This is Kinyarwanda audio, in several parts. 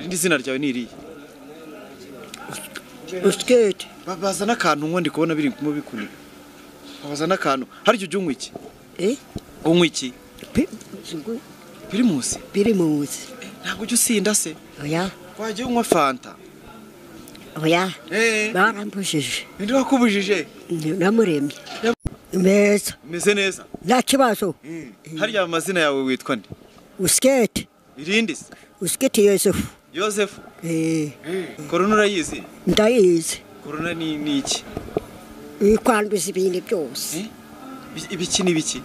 Indi zina ryawe ni iriye? Uskete. Bazana akantu ngo ndi kubona biri mu bikunika. Bazana akantu. Hari icyo unywa iki? Unywa iki? Primus. Primus. Ntabwo ujya usinda se? Oya. Wagiye unywa fanta? Oya. Barambujije. Ndi wakubujije? Namuremye. Meza. Meze neza. Nta kibazo. Hari amazina yawe witwa nde? Uskete. Irindi se? Uskete Yosefu. Yosefu? Corona urayizi? Ndayizi. Corona ni iki? Kwanduza ibintu byose. Ibiki n'ibiki?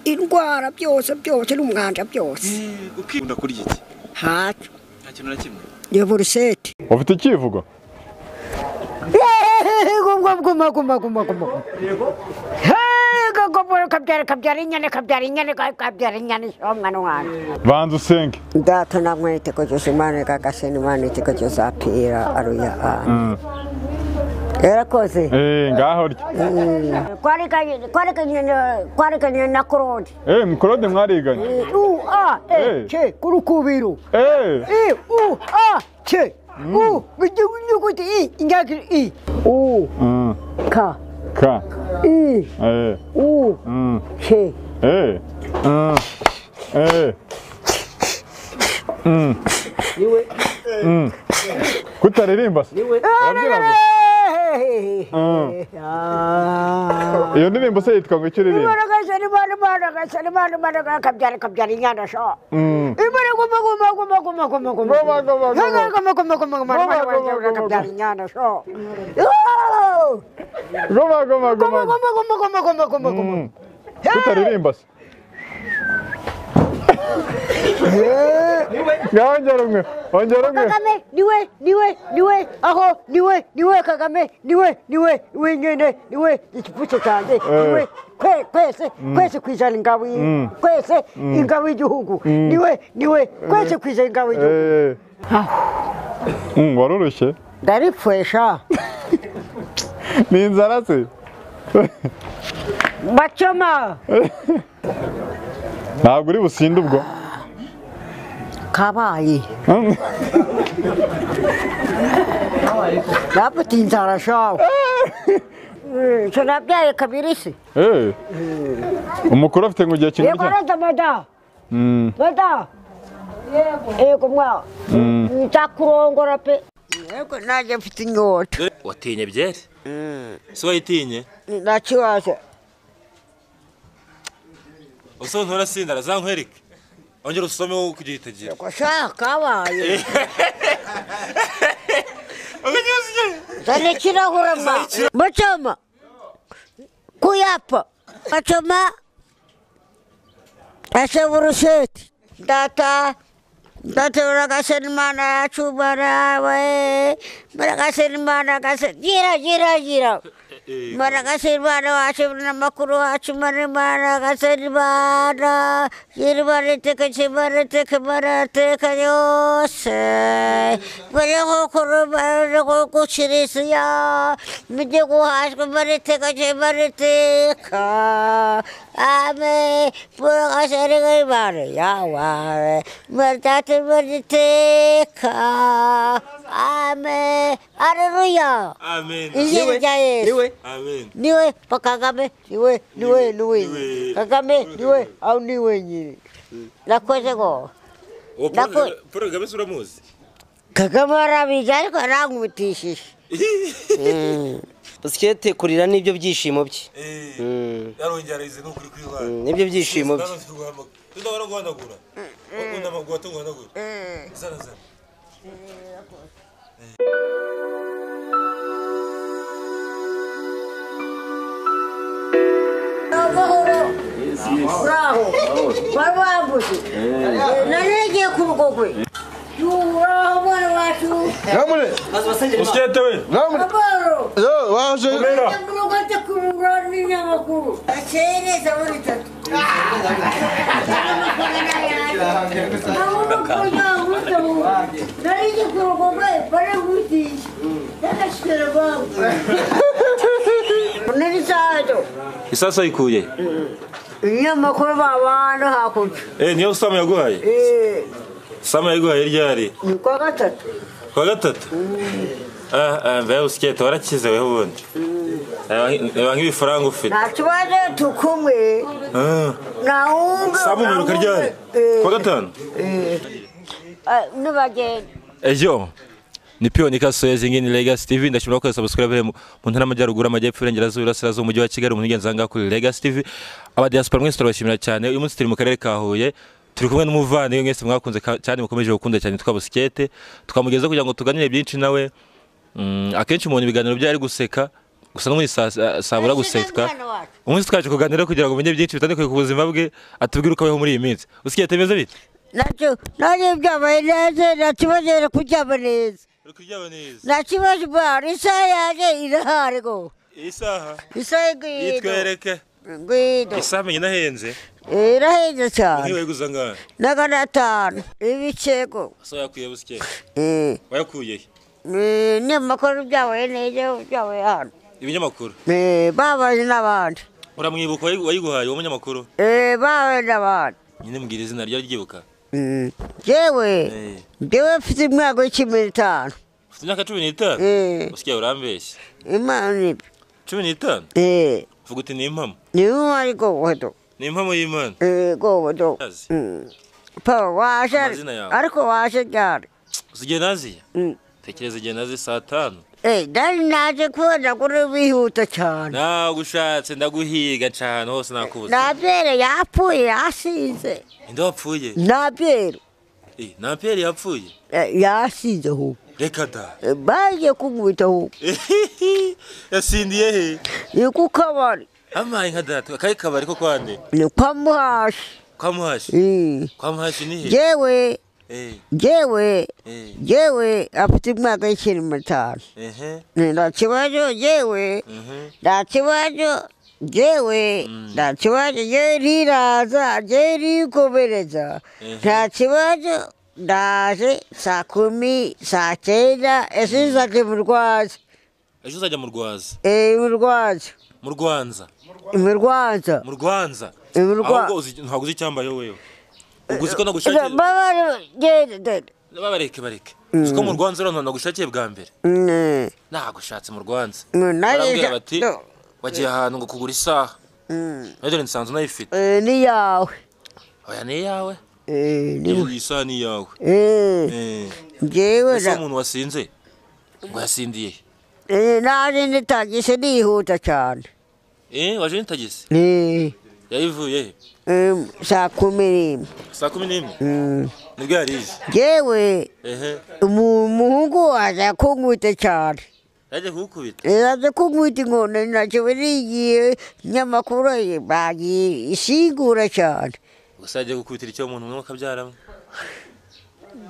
Indwara byose n'umwanda byose. Ukunda kurya iki? Hato. Nta kintu na kimwe. Yoburusete. Ufite ikivugo? Banza usenge. Data namwete ko cyose Imana kakaseni Imana itiko cyose apira aruya. Yarakoze. Ngaho ryo. Kwarikanye na Claude. Claude mwariganye. Che kurukubiru. Che. Gujuguti ingaki ka che kutaririmba se? Iyo ndirimbo se yitwa ngo icyo uririmba? Kabyara inyana sho. Kutaririmba se? Ongera umwe. Kagame niwe aho niwe Kagame niwe nyene niwe ikipucyo cyanjye niwe kwese kwijana ingabo kwese ingabo y'igihugu niwe kwese kwijana ingabo y'igihugu. Waroroshye? Ndaripfesha. Ni inzara se? Bacoma. Ntabwo uri businde ubwo? Kabaye. Nabwo inzara shawo. Nabyaye kabiri se. Umukuru afite ngo igihe kimwe. Mada. Yego mwa. Ntakurongora pe. Yego naje mfite inyota. Watinye byere? Si wayitinye? Nakiwaza. Uso nturasindara zankwereke. Ongera usome wo kugihitagira. Kwashaka kabaye. Zane kirahura ma. Bacoma. Kuyapa. Bacoma. Aseburusheti. Data uragaseni Imana yacu barawe. Muragaseni Imana gira. Muragaseni Imana wacu n'amakuru wacu muragaseni Imana. Barateka yose. Bariho kurubara gushirisiya. Mujye guhashwa barateka. Amen. Muragaseni Imana yawe. Barateka. Amen. Hallelujah. Amen. Niwe. Amen. Niwe Kagame. Niwe. Kagame niwe au niwe nyiri. Nakoze go. Kagame suramuzi? Kagame arabizi ariko arankubitishije. Uskete kurira nibyo byishimo bye. Yarongera ize no kuri kwibana. Nibyo byishimo bye. Tudabara guhanagura. Ukunda amagwato guhanagura. Zana. Bravo. Bravo. Naneje kurugogwe. Uskete we. Waje. Isasa ikuye. Inyamakuru babana hakurya. Niyo usama yaguhaye. Sama yiguhaye ryari? Ni kwa gatatu. Kwa gatatu? Mbe usikete warakize weho ubundi. Eba nk'ibifaranga ufite. Nta kibazo tukumwe. Naunga. Sama umeruka ryari? Kwa gatanu? Nibagenda. Ejo ni Pion Kasoye zingine Legacy TV ndashimira ko subscribe mu ntara y'amajyaruguru amajyepfo y'Iburengerazuba Irasirazuba umujyi wa Kigali mu ngenzi zanga kuri Legacy TV aba diaspora mwese turabashimira cyane uyu munsi turi mu karere ka Huye turi kumwe n'umuvandimwe mwese mwakunze cyane mukomeje gukunda cyane twabusikete twamugeza kugira ngo tuganire byinshi nawe akenshi umuntu ibiganiro byo ari guseka gusa no muri sabura guseka umunsi twaje kuganira kugira ngo umenye byinshi bitandukanye ku buzima bwe atubwire uko abaho muri iyi minsi usikete meze bite Nacyo byabaye neza nakibagera kuryama neza Rukuryama neza nakibaje bari isaha yaje irahari go isaha gwido yitwereke gwido isaha menye nahenze irahenze cyane niwe guza ngana naganatanu ibicego so yakuye busikete wayakuye ni makuru byabaye neza byabaye hano ibinyamakuru babaje n'abandi uramwibuka wayiguhaye uwo munyamakuru babaje n'abandi nyine mbwira izina ryo ryibuka jewe mfite imyaka 15 ufite imyaka 15 usikiye urambeshya Imana ni 15 vuga uti ni impamo ni ariko wato ni impamo y'Imana go wato pa washe ariko washe cyane usigiye naziya tekereza igihe nazi saa 5 dari naje kubona kuri bihuta cyane nagushatse ndaguhiga cyane hose nakubuze nabyere yapfuye yasinze inde wapfuye nabyere nabyere yapfuye yasinze ho reka da baje kumwita ho yasindiye he ni ku kabari amaye nka data akaye kabari ko kwande ni kwa muhashi kwa muhashi ni he jewe afite imyaka 15 ndakibazo jewe riraza rikomereza nta kibazo ndaje saa 10 saa 9 ejo nzajya mu Rwaza ejo uzajya mu Rwaza mu Rwaza ahubwo ntabwo uzi icyambayeho wewe uguzi ko nagushakira bareke uzi ko mu Rwanza rero nagushakiye bwa mbere nagushatse mu Rwanza barambwira bati wagiye ahantu ngo kugura isaha none nsanzwe nayifite ni yawe oya ni yawe ni isaha ni yawe jewe ese umuntu wasinze ngo yasindiye naje nitagise nihuta cyane waje nitagise yayivuye saa 11 nibwo yarije jewe umuhungu waje kunkubita cyane yaje kugukubita yaje kunkubita ingona nacyo birigiye nyamakuru bagiye isingura cyane gusa yaje gukubitira icyo umuntu umwe akabyaramo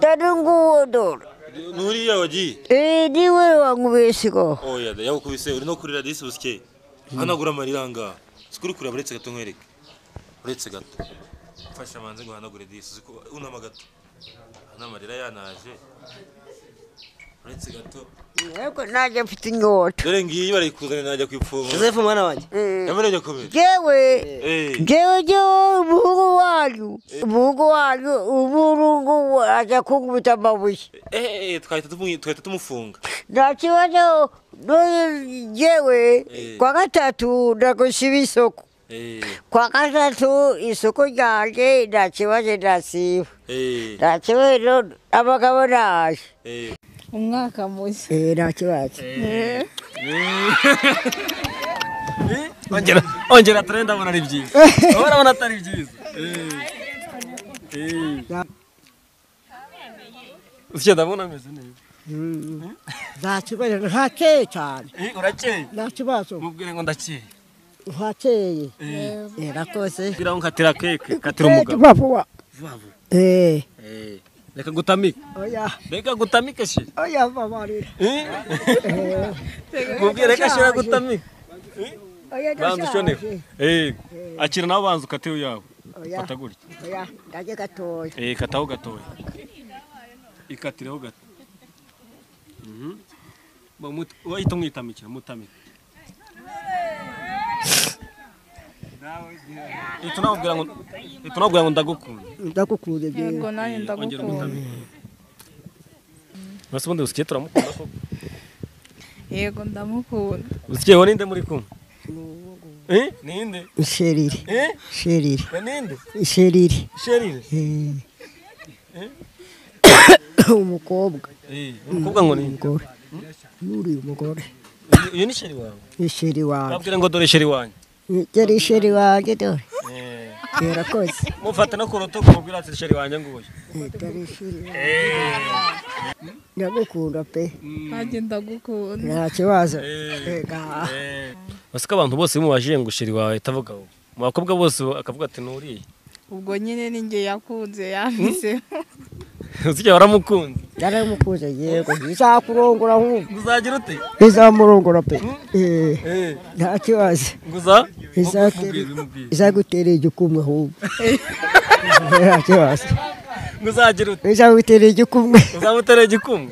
dore nguwo dore nuriya wagiye niwe wankubise ko oya yagukubise uri no kurira disi buske hanagura amarira ngaha sikuri kurira buretse gato nkwereke uretse gato fasha manze ngo hanagure disi unama gato n'amarira yanaje uretse gato yego naje mfite inyota dore ngiyi barikuzana najya kwipfunga Joseph mwana wanjye yamereye komeye jewe umuhungu wanyu umurungu aje kunkubita amabuye twahita tumufunga nta kibazo jewe kwa gatatu ndagushiba isoko kwa gatatu isoko ryanjye nta kibazo ndasiba nta kibazo abagabo naje umwaka mushya nta kibazo ongera turenda abona ari byiza urabona atari byiza usye ndabona ameze neza nta kibazo ntakeye cyane urakeye nta kibazo mubwire ngo ndakeye ntakeye rakoze bwira ngo nkatira keke katira umugabo vuba reka gutamike reka gutamike shi oya babarira mubwire reka shira gutamike banza ushone akira nawe banza ukatire yawe fata gutya oya ndaje gatoya kataho gatoya ikatireho gato wahita umwitamikira mutamike tunabwira ngo ndagukunda. ndagukunda yego nanjye ndagukunda Basi ubundi usikiye turamukunda koko. yego ndamukunda Usikiye wo ninde muri kumwe? Ninde? Sheriri Sheriri Ninde? Sheriri Sherire. umukobwa Umukobwa ngo ni umugore nuri umugore iyo ni sheri wawe. isheri wanjye Babwira ngo dore sheri wanjye. yari isheri wanjye dore yarakoze Mufate no ku rutugu mubwira ati sheri wanjye nguye. dore isheri ndagukunda pe nanjye ndagukunda nta kibazo Basi ko abantu bose mubajije ngo sheri wawe tavuga ngo. Mu bakobwa bose akavuga ati nuriye. ubwo nyine ninjye yakunze yampisemo Usikiye waramukunze. yaramukunze yego izakurongora nk'ubu Uzagira ute? izamurongora pe nta kibazo Nguza? izagutera igikumwe ahubwo nta kibazo Nguzagira ute? izagutera igikumwe Uzamutera igikumwe.